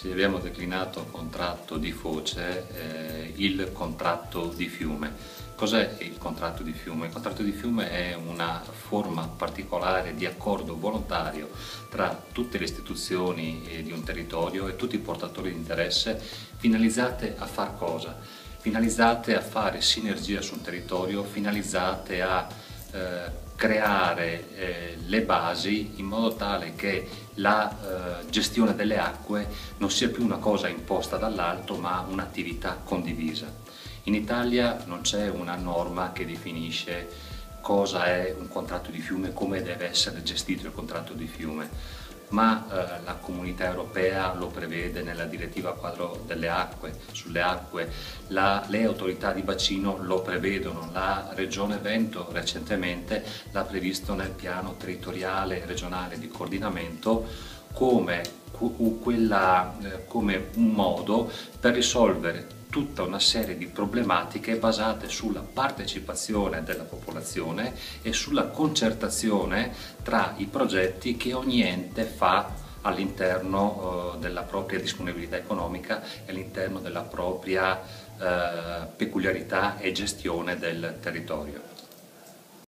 Sì, abbiamo declinato contratto di foce, il contratto di fiume. Cos'è il contratto di fiume? Il contratto di fiume è una forma particolare di accordo volontario tra tutte le istituzioni di un territorio e tutti i portatori di interesse finalizzate a far cosa? Finalizzate a fare sinergia su un territorio, finalizzate a creare le basi in modo tale che la gestione delle acque non sia più una cosa imposta dall'alto ma un'attività condivisa. In Italia non c'è una norma che definisce cosa è un contratto di fiume, come deve essere gestito il contratto di fiume, ma la Comunità Europea lo prevede nella direttiva quadro delle acque, sulle acque, le autorità di bacino lo prevedono, la Regione Veneto recentemente l'ha previsto nel piano territoriale regionale di coordinamento come un modo per risolvere tutta una serie di problematiche basate sulla partecipazione della popolazione e sulla concertazione tra i progetti che ogni ente fa all'interno della propria disponibilità economica e all'interno della propria peculiarità e gestione del territorio.